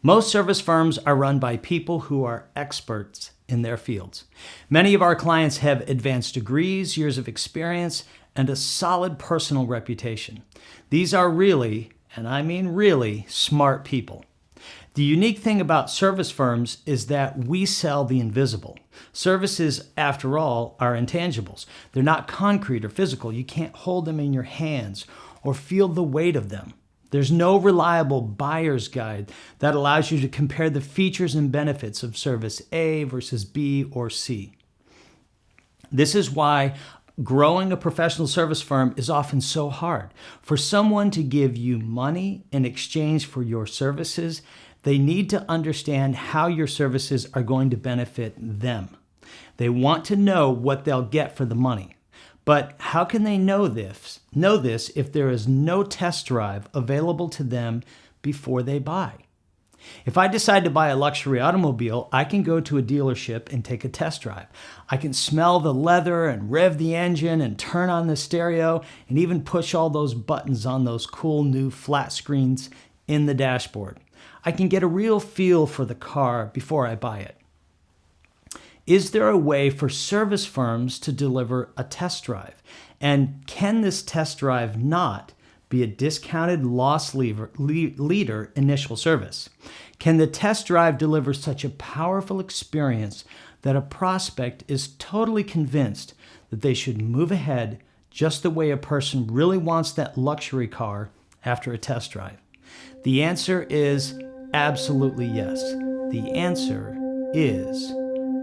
Most service firms are run by people who are experts in their fields. Many of our clients have advanced degrees, years of experience, and a solid personal reputation. These are really, and I mean really, smart people. The unique thing about service firms is that we sell the invisible. Services, after all, are intangibles. They're not concrete or physical. You can't hold them in your hands or feel the weight of them. There's no reliable buyer's guide that allows you to compare the features and benefits of service A versus B or C. This is why growing a professional service firm is often so hard. For someone to give you money in exchange for your services, they need to understand how your services are going to benefit them. They want to know what they'll get for the money. But how can they know this if there is no test drive available to them before they buy? If I decide to buy a luxury automobile, I can go to a dealership and take a test drive. I can smell the leather and rev the engine and turn on the stereo and even push all those buttons on those cool new flat screens in the dashboard. I can get a real feel for the car before I buy it. Is there a way for service firms to deliver a test drive? And can this test drive not be a discounted loss leader initial service? Can the test drive deliver such a powerful experience that a prospect is totally convinced that they should move ahead just the way a person really wants that luxury car after a test drive? The answer is absolutely yes. The answer is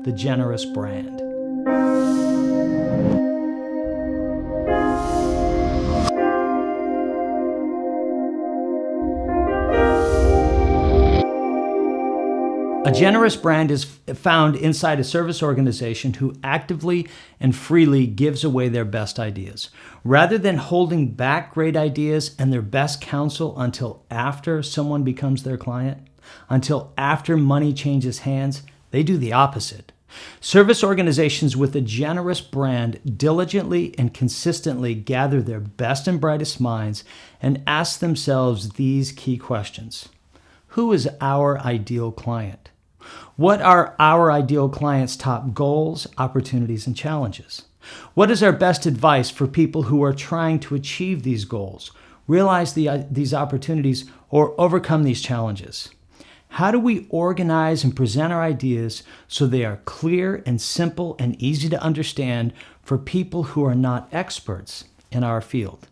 the generous brand. A generous brand is found inside a service organization who actively and freely gives away their best ideas. Rather than holding back great ideas and their best counsel until after someone becomes their client, until after money changes hands, they do the opposite. Service organizations with a generous brand diligently and consistently gather their best and brightest minds and ask themselves these key questions. Who is our ideal client? What are our ideal client's top goals, opportunities, and challenges? What is our best advice for people who are trying to achieve these goals, realize these opportunities, or overcome these challenges? How do we organize and present our ideas so they are clear and simple and easy to understand for people who are not experts in our field?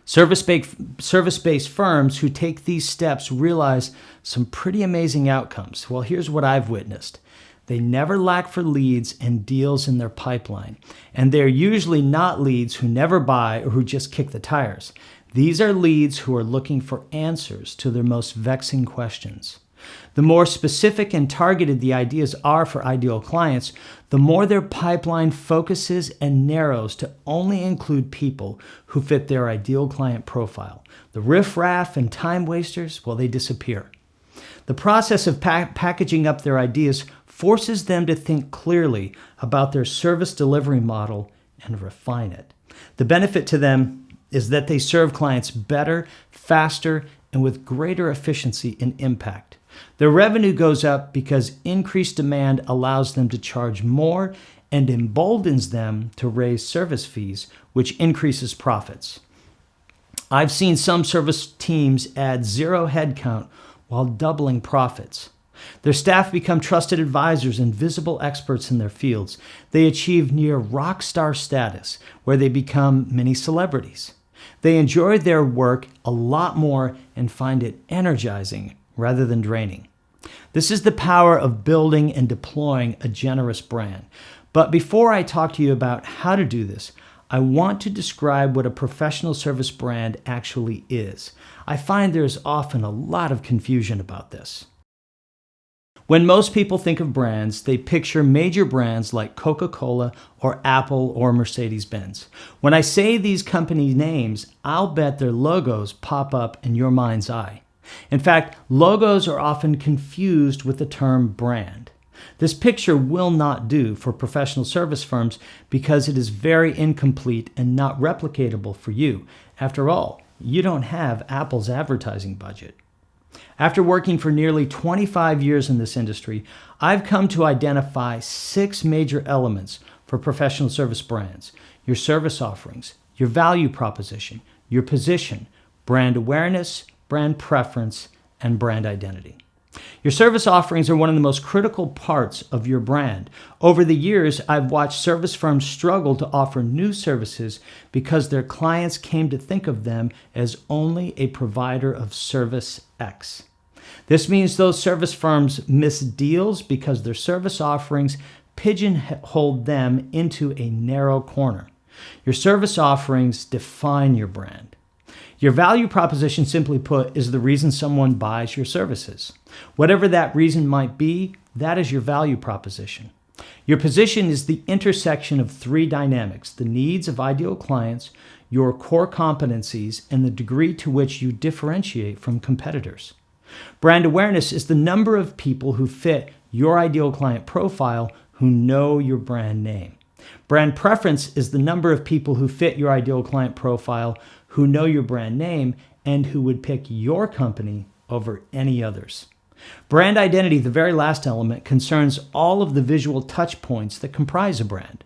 Service-based firms who take these steps realize some pretty amazing outcomes. Well, here's what I've witnessed. They never lack for leads and deals in their pipeline. And they're usually not leads who never buy or who just kick the tires. These are leads who are looking for answers to their most vexing questions. The more specific and targeted the ideas are for ideal clients, the more their pipeline focuses and narrows to only include people who fit their ideal client profile. The riffraff and time wasters, well, they disappear. The process of packaging up their ideas forces them to think clearly about their service delivery model and refine it. The benefit to them is that they serve clients better, faster, and with greater efficiency and impact. Their revenue goes up because increased demand allows them to charge more and emboldens them to raise service fees, which increases profits. I've seen some service teams add 0 headcount while doubling profits. Their staff become trusted advisors and visible experts in their fields. They achieve near rock star status, where they become mini celebrities. They enjoy their work a lot more and find it energizing rather than draining. This is the power of building and deploying a generous brand. But before I talk to you about how to do this, I want to describe what a professional service brand actually is. I find there's often a lot of confusion about this. When most people think of brands, they picture major brands like Coca-Cola or Apple or Mercedes-Benz. When I say these company names, I'll bet their logos pop up in your mind's eye. In fact, logos are often confused with the term brand. This picture will not do for professional service firms because it is very incomplete and not replicatable for you. After all, you don't have Apple's advertising budget. After working for nearly 25 years in this industry, I've come to identify 6 major elements for professional service brands: your service offerings, your value proposition, your position, brand awareness, brand preference, and brand identity. Your service offerings are one of the most critical parts of your brand. Over the years, I've watched service firms struggle to offer new services because their clients came to think of them as only a provider of service X. This means those service firms miss deals because their service offerings pigeonhole them into a narrow corner. Your service offerings define your brand. Your value proposition, simply put, is the reason someone buys your services. Whatever that reason might be, that is your value proposition. Your position is the intersection of 3 dynamics: the needs of ideal clients, your core competencies, and the degree to which you differentiate from competitors. Brand awareness is the number of people who fit your ideal client profile who know your brand name. Brand preference is the number of people who fit your ideal client profile who know your brand name and who would pick your company over any others. Brand identity, the very last element, concerns all of the visual touch points that comprise a brand.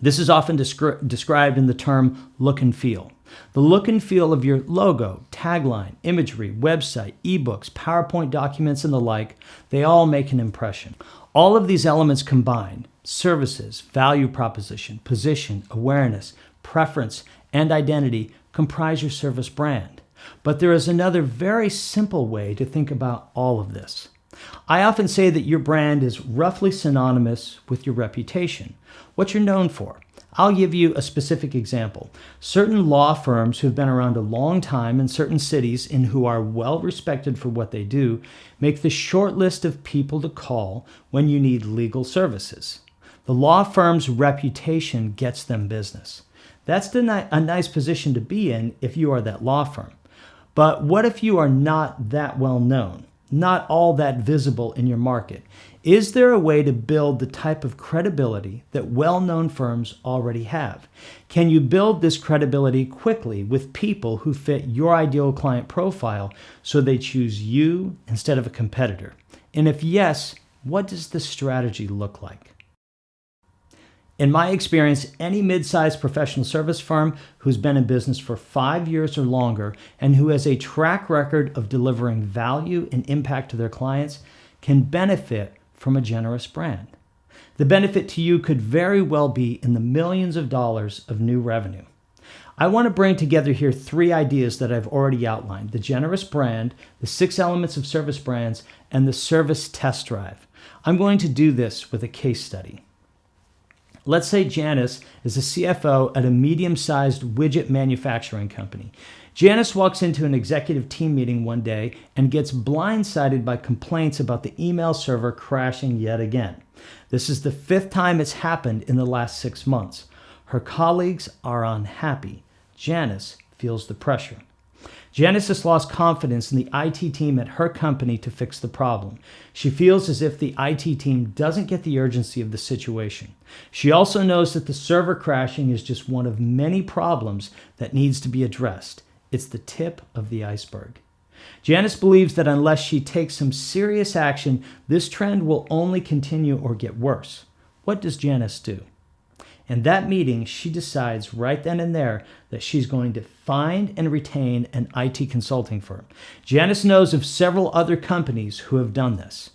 This is often described in the term look and feel. The look and feel of your logo, tagline, imagery, website, ebooks, PowerPoint documents, and the like, they all make an impression. All of these elements combined, services, value proposition, position, awareness, preference, and identity, comprise your service brand. But there is another very simple way to think about all of this. I often say that your brand is roughly synonymous with your reputation, what you're known for. I'll give you a specific example. Certain law firms who've been around a long time in certain cities and who are well respected for what they do make the short list of people to call when you need legal services. The law firm's reputation gets them business. That's a nice position to be in if you are that law firm. But what if you are not that well known, not all that visible in your market? Is there a way to build the type of credibility that well-known firms already have? Can you build this credibility quickly with people who fit your ideal client profile so they choose you instead of a competitor? And if yes, what does the strategy look like? In my experience, any mid-sized professional service firm who's been in business for 5 years or longer and who has a track record of delivering value and impact to their clients can benefit from a generous brand. The benefit to you could very well be in the millions of dollars of new revenue. I want to bring together here 3 ideas that I've already outlined: the generous brand, the 6 elements of service brands, and the service test drive. I'm going to do this with a case study. Let's say Janice is a CFO at a medium-sized widget manufacturing company. Janice walks into an executive team meeting one day and gets blindsided by complaints about the email server crashing yet again. This is the 5th time it's happened in the last 6 months. Her colleagues are unhappy. Janice feels the pressure. Janice has lost confidence in the IT team at her company to fix the problem. She feels as if the IT team doesn't get the urgency of the situation. She also knows that the server crashing is just one of many problems that needs to be addressed. It's the tip of the iceberg. Janice believes that unless she takes some serious action, this trend will only continue or get worse. What does Janice do? In that meeting, she decides right then and there that she's going to find and retain an IT consulting firm. Janice knows of several other companies who have done this.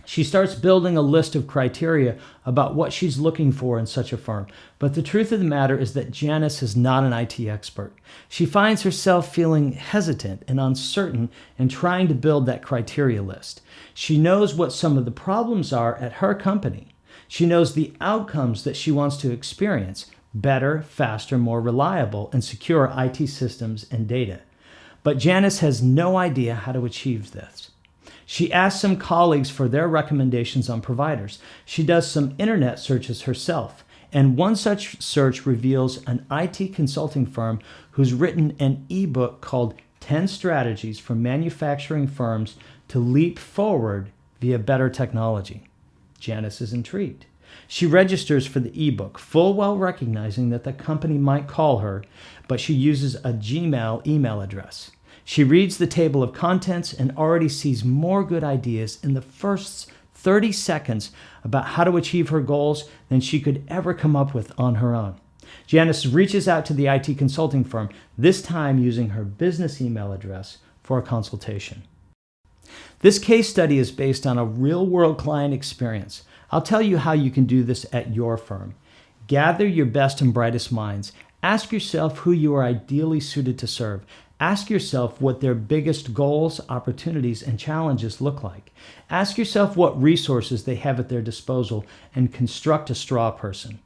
She starts building a list of criteria about what she's looking for in such a firm. But the truth of the matter is that Janice is not an IT expert. She finds herself feeling hesitant and uncertain in trying to build that criteria list. She knows what some of the problems are at her company. She knows the outcomes that she wants to experience: better, faster, more reliable, and secure IT systems and data. But Janice has no idea how to achieve this. She asks some colleagues for their recommendations on providers. She does some internet searches herself, and one such search reveals an IT consulting firm who's written an ebook called 10 Strategies for Manufacturing Firms to Leap Forward via Better Technology. Janice is intrigued. She registers for the ebook, full well recognizing that the company might call her, but she uses a Gmail email address. She reads the table of contents and already sees more good ideas in the first 30 seconds about how to achieve her goals than she could ever come up with on her own. Janice reaches out to the IT consulting firm, this time using her business email address for a consultation. This case study is based on a real-world client experience. I'll tell you how you can do this at your firm. Gather your best and brightest minds. Ask yourself who you are ideally suited to serve. Ask yourself what their biggest goals, opportunities, and challenges look like. Ask yourself what resources they have at their disposal and construct a straw person.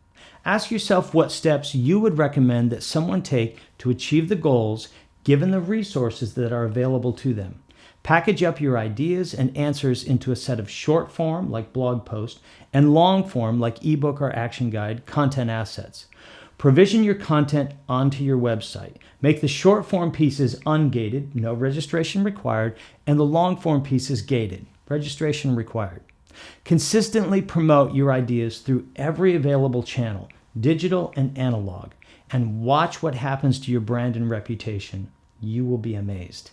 Ask yourself what steps you would recommend that someone take to achieve the goals given the resources that are available to them. Package up your ideas and answers into a set of short form, like blog post, and long form, like ebook or action guide, content assets. Provision your content onto your website. Make the short form pieces ungated, no registration required, and the long form pieces gated, registration required. Consistently promote your ideas through every available channel, digital and analog, and watch what happens to your brand and reputation. You will be amazed.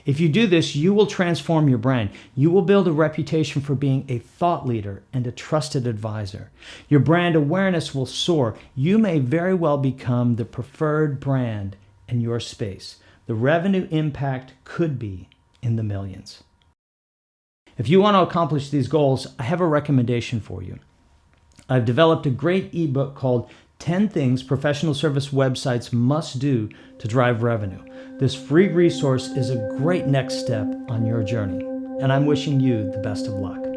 If you do this, you will transform your brand. You will build a reputation for being a thought leader and a trusted advisor. Your brand awareness will soar. You may very well become the preferred brand in your space. The revenue impact could be in the millions. If you want to accomplish these goals, I have a recommendation for you. I've developed a great ebook called 10 Things Professional Service Websites Must Do to Drive Revenue. This free resource is a great next step on your journey, and I'm wishing you the best of luck.